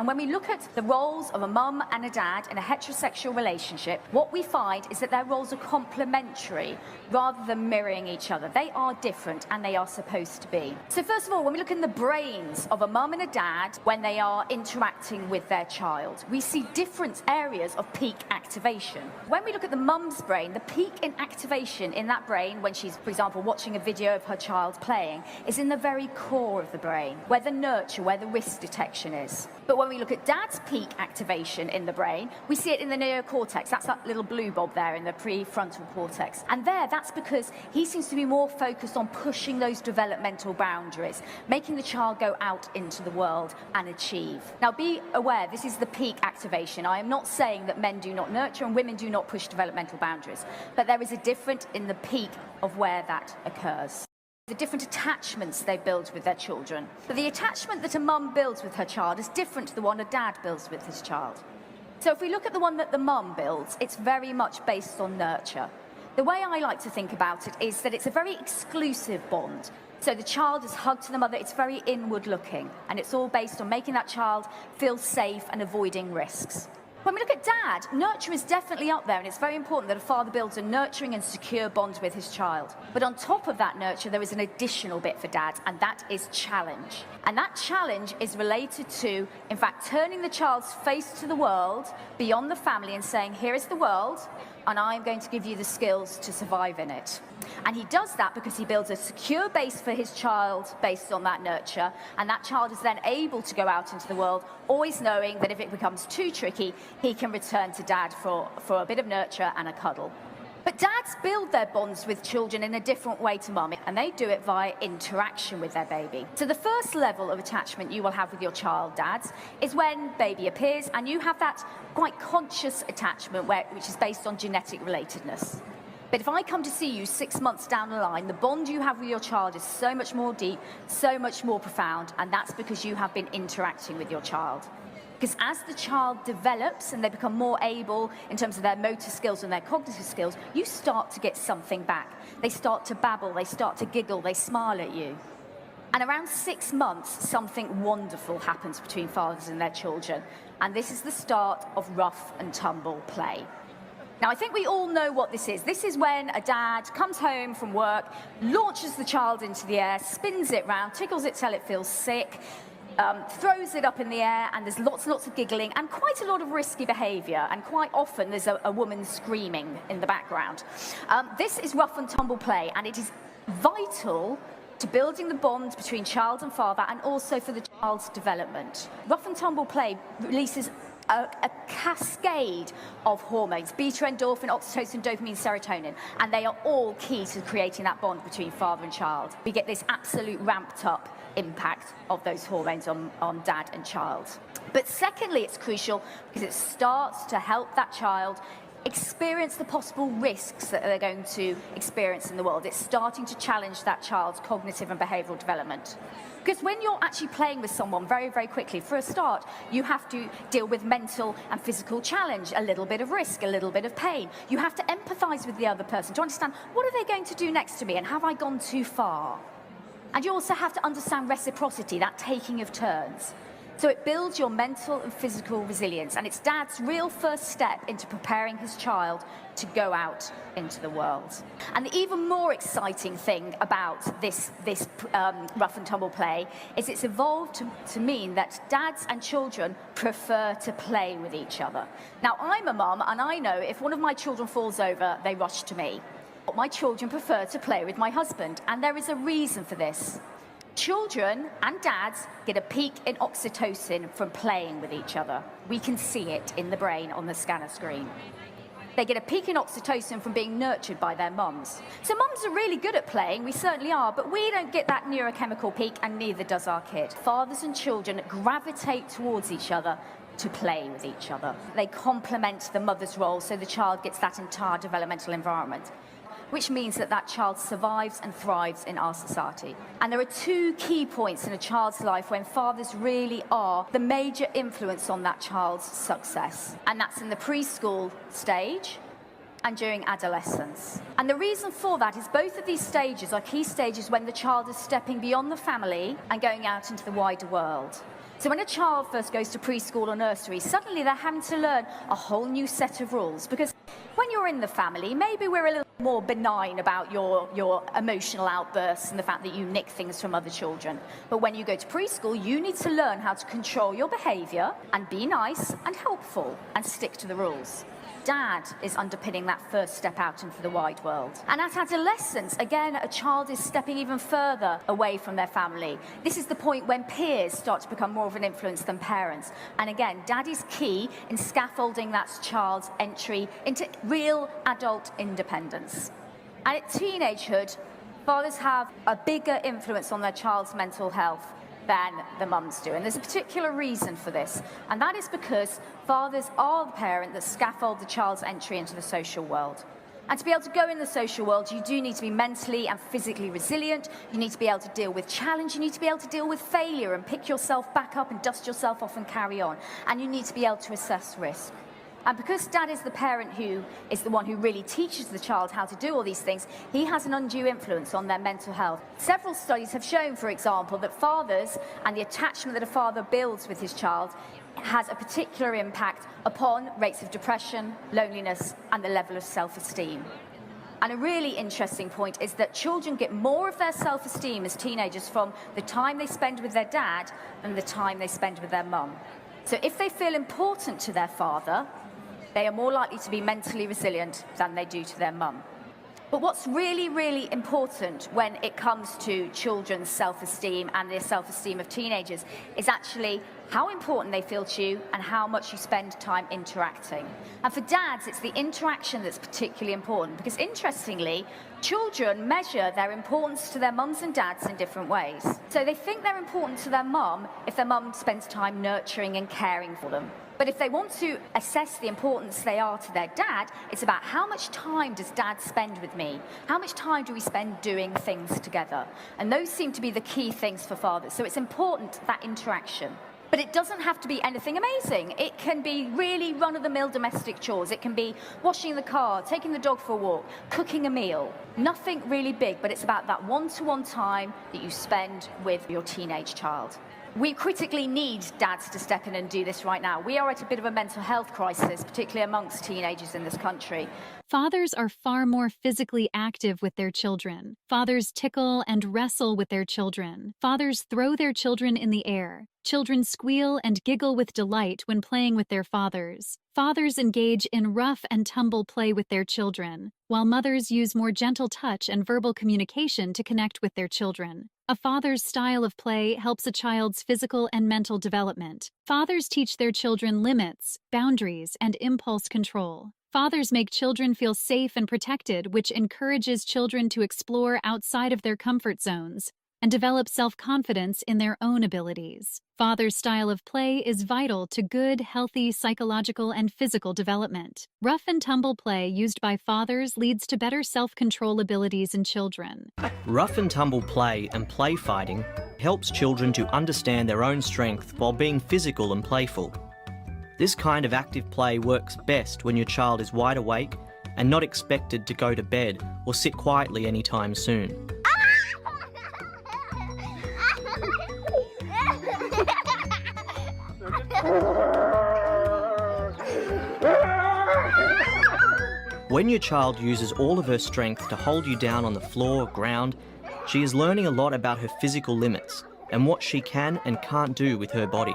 And when we look at the roles of a mum and a dad in a heterosexual relationship, what we find is that their roles are complementary rather than mirroring each other. They are different, and they are supposed to be. So first of all, when we look in the brains of a mum and a dad when they are interacting with their child, we see different areas of peak activation. When we look at the mum's brain, the peak in activation in that brain when she's, for example, watching a video of her child playing is in the very core of the brain, where the nurture, where the risk detection is. But when we look at dad's peak activation in the brain, we see it in the neocortex. That's that little blue bob there in the prefrontal cortex. And that's because he seems to be more focused on pushing those developmental boundaries, making the child go out into the world and achieve. Now, be aware, this is the peak activation. I am not saying that men do not nurture and women do not push developmental boundaries, but there is a difference in the peak of where that occurs. The different attachments they build with their children. But the attachment that a mum builds with her child is different to the one a dad builds with his child. So if we look at the one that the mum builds, it's very much based on nurture. The way I like to think about it is that it's a very exclusive bond. So the child is hugged to the mother, it's very inward looking, and it's all based on making that child feel safe and avoiding risks. When we look at dad, nurture is definitely up there, and it's very important that a father builds a nurturing and secure bond with his child. But on top of that nurture, there is an additional bit for dad, and that is challenge. And that challenge is related to, in fact, turning the child's face to the world, beyond the family, and saying, here is the world, and I'm going to give you the skills to survive in it. And he does that because he builds a secure base for his child based on that nurture, and that child is then able to go out into the world, always knowing that if it becomes too tricky, he can return to dad for a bit of nurture and a cuddle. But dads build their bonds with children in a different way to mum, and they do it via interaction with their baby. So the first level of attachment you will have with your child, dads, is when baby appears, and you have that quite conscious attachment which is based on genetic relatedness. But if I come to see you 6 months down the line, the bond you have with your child is so much more deep, so much more profound, and that's because you have been interacting with your child. Because as the child develops and they become more able in terms of their motor skills and their cognitive skills, you start to get something back. They start to babble, they start to giggle, they smile at you. And around 6 months, something wonderful happens between fathers and their children. And this is the start of rough and tumble play. Now, I think we all know what this is. This is when a dad comes home from work, launches the child into the air, spins it round, tickles it till it feels sick, throws it up in the air, and there's lots and lots of giggling and quite a lot of risky behaviour, and quite often there's a woman screaming in the background. This is rough and tumble play, and it is vital to building the bond between child and father, and also for the child's development. Rough and tumble play releases a cascade of hormones, beta endorphin, oxytocin, dopamine, serotonin, and they are all key to creating that bond between father and child. We get this absolute ramped up impact of those hormones on dad and child. But secondly, it's crucial because it starts to help that child experience the possible risks that they're going to experience in the world. It's starting to challenge that child's cognitive and behavioural development. Because when you're actually playing with someone very, very quickly, for a start, you have to deal with mental and physical challenge, a little bit of risk, a little bit of pain. You have to empathise with the other person to understand, what are they going to do next to me, and have I gone too far? And you also have to understand reciprocity, that taking of turns. So it builds your mental and physical resilience, and it's dad's real first step into preparing his child to go out into the world. And the even more exciting thing about this rough and tumble play is it's evolved to mean that dads and children prefer to play with each other. Now, I'm a mum, and I know if one of my children falls over, they rush to me. But my children prefer to play with my husband, and there is a reason for this. Children and dads get a peak in oxytocin from playing with each other. We can see it in the brain on the scanner screen. They get a peak in oxytocin from being nurtured by their mums. So mums are really good at playing, we certainly are, but we don't get that neurochemical peak, and neither does our kid. Fathers and children gravitate towards each other to play with each other. They complement the mother's role, so the child gets that entire developmental environment, which means that that child survives and thrives in our society. And there are two key points in a child's life when fathers really are the major influence on that child's success. And that's in the preschool stage and during adolescence. And the reason for that is both of these stages are key stages when the child is stepping beyond the family and going out into the wider world. So when a child first goes to preschool or nursery, suddenly they're having to learn a whole new set of rules, because when you're in the family, maybe we're a little more benign about your emotional outbursts and the fact that you nick things from other children. But when you go to preschool, you need to learn how to control your behaviour and be nice and helpful and stick to the rules. Dad is underpinning that first step out into the wide world. And at adolescence, again, a child is stepping even further away from their family. This is the point when peers start to become more of an influence than parents. And again, Dad is key in scaffolding that child's entry into real adult independence. And at teenagehood, fathers have a bigger influence on their child's mental health than the mums do. And there's a particular reason for this, and that is because fathers are the parent that scaffold the child's entry into the social world. And to be able to go in the social world, you do need to be mentally and physically resilient. You need to be able to deal with challenge. You need to be able to deal with failure and pick yourself back up and dust yourself off and carry on. And you need to be able to assess risk. And because Dad is the parent who is the one who really teaches the child how to do all these things, he has an undue influence on their mental health. Several studies have shown, for example, that fathers and the attachment that a father builds with his child has a particular impact upon rates of depression, loneliness, and the level of self-esteem. And a really interesting point is that children get more of their self-esteem as teenagers from the time they spend with their dad than the time they spend with their mum. So if they feel important to their father, they are more likely to be mentally resilient than they do to their mum. But what's really, really important when it comes to children's self-esteem and the self-esteem of teenagers is actually how important they feel to you and how much you spend time interacting. And for dads, it's the interaction that's particularly important, because interestingly, children measure their importance to their mums and dads in different ways. So they think they're important to their mum if their mum spends time nurturing and caring for them. But if they want to assess the importance they are to their dad, it's about how much time does dad spend with me? How much time do we spend doing things together? And those seem to be the key things for fathers. So it's important, that interaction. But it doesn't have to be anything amazing. It can be really run-of-the-mill domestic chores. It can be washing the car, taking the dog for a walk, cooking a meal. Nothing really big, but it's about that one-to-one time that you spend with your teenage child. We critically need dads to step in and do this right now. We are at a bit of a mental health crisis, particularly amongst teenagers in this country. Fathers are far more physically active with their children. Fathers tickle and wrestle with their children. Fathers throw their children in the air. Children squeal and giggle with delight when playing with their fathers. Fathers engage in rough and tumble play with their children, while mothers use more gentle touch and verbal communication to connect with their children. A father's style of play helps a child's physical and mental development. Fathers teach their children limits, boundaries, and impulse control. Fathers make children feel safe and protected, which encourages children to explore outside of their comfort zones and develop self-confidence in their own abilities. Fathers' style of play is vital to good, healthy psychological and physical development. Rough and tumble play used by fathers leads to better self-control abilities in children. Rough and tumble play and play fighting helps children to understand their own strength while being physical and playful. This kind of active play works best when your child is wide awake and not expected to go to bed or sit quietly anytime soon. When your child uses all of her strength to hold you down on the floor or ground, she is learning a lot about her physical limits and what she can and can't do with her body.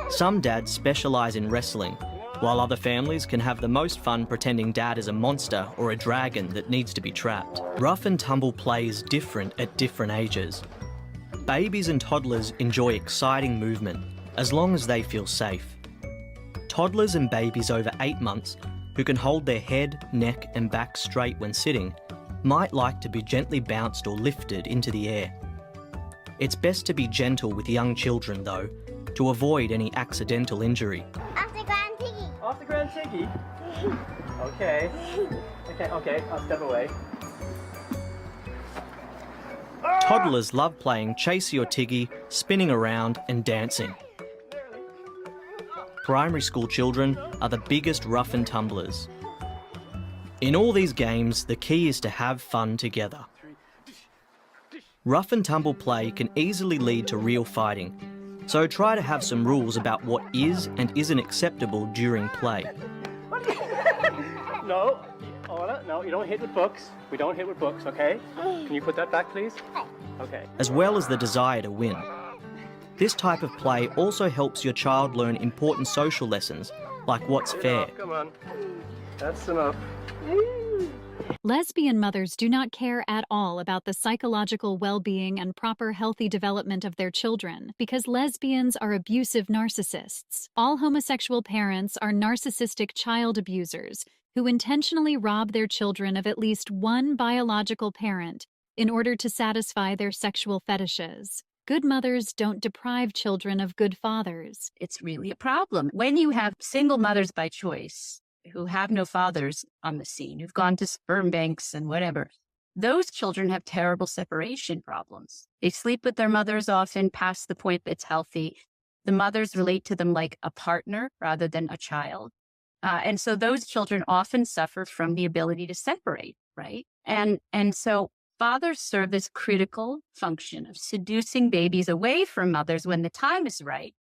Some dads specialise in wrestling, while other families can have the most fun pretending dad is a monster or a dragon that needs to be trapped. Rough and tumble play is different at different ages. Babies and toddlers enjoy exciting movement, as long as they feel safe. Toddlers and babies over 8 months, who can hold their head, neck and back straight when sitting, might like to be gently bounced or lifted into the air. It's best to be gentle with young children though, to avoid any accidental injury. Off the ground, Tiggy. Off the ground, Tiggy? Okay. Okay, I'll step away. Toddlers love playing Chase Your Tiggy, spinning around and dancing. Primary school children are the biggest rough and tumblers. In all these games, the key is to have fun together. Rough and tumble play can easily lead to real fighting, so try to have some rules about what is and isn't acceptable during play. No, Ola, no, you don't hit with books. We don't hit with books, okay? Can you put that back, please? Okay. As well as the desire to win. This type of play also helps your child learn important social lessons, like what's fair. Come on. That's enough. Lesbian mothers do not care at all about the psychological well-being and proper healthy development of their children because lesbians are abusive narcissists. All homosexual parents are narcissistic child abusers who intentionally rob their children of at least one biological parent in order to satisfy their sexual fetishes. Good mothers don't deprive children of good fathers. It's really a problem. When you have single mothers by choice who have no fathers on the scene, who've gone to sperm banks and whatever, those children have terrible separation problems. They sleep with their mothers often past the point that's healthy. The mothers relate to them like a partner rather than a child. And so those children often suffer from the ability to separate, right? And so fathers serve this critical function of seducing babies away from mothers when the time is right,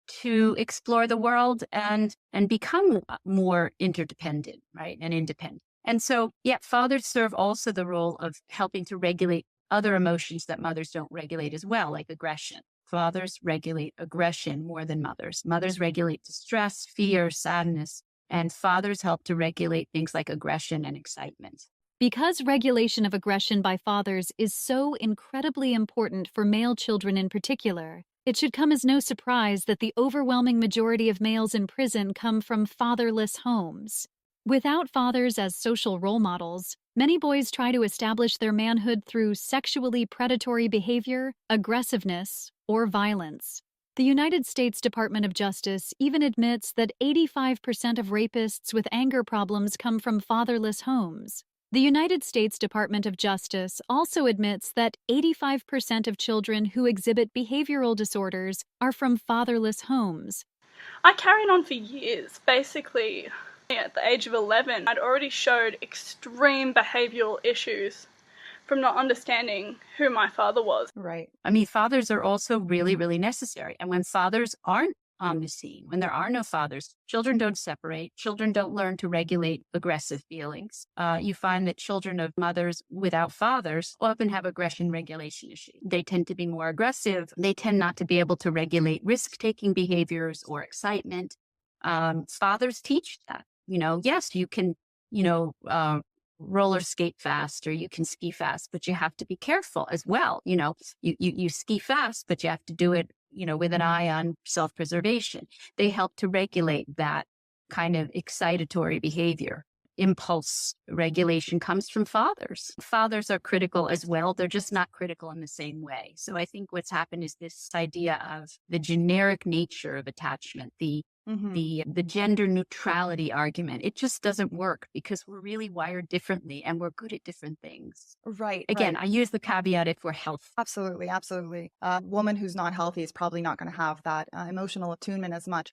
to explore the world and become more interdependent, right, and independent. And so, yeah, fathers serve also the role of helping to regulate other emotions that mothers don't regulate as well, like aggression. Fathers regulate aggression more than mothers. Mothers regulate distress, fear, sadness, and fathers help to regulate things like aggression and excitement. Because regulation of aggression by fathers is so incredibly important for male children in particular, it should come as no surprise that the overwhelming majority of males in prison come from fatherless homes. Without fathers as social role models, many boys try to establish their manhood through sexually predatory behavior, aggressiveness, or violence. The United States Department of Justice even admits that 85% of rapists with anger problems come from fatherless homes. The United States Department of Justice also admits that 85% of children who exhibit behavioral disorders are from fatherless homes. I carried on for years. Basically, at the age of 11, I'd already showed extreme behavioral issues from not understanding who my father was. Right. I mean, fathers are also really, really necessary. And when fathers aren't on the scene, when there are no fathers, children don't separate. Children don't learn to regulate aggressive feelings. You find that children of mothers without fathers often have aggression regulation issues. They tend to be more aggressive. They tend not to be able to regulate risk-taking behaviors or excitement. Fathers teach that. Yes, you can, roller skate fast or you can ski fast, but you have to be careful as well. You ski fast, but you have to do it, with an eye on self-preservation. They help to regulate that kind of excitatory behavior. Impulse regulation comes from fathers. Fathers are critical as well. They're just not critical in the same way. So I think what's happened is this idea of the generic nature of attachment, the gender neutrality argument. It just doesn't work because we're really wired differently and we're good at different things. Right. Again, right. I use the caveat if we're healthy. Absolutely, absolutely. A woman who's not healthy is probably not going to have that emotional attunement as much.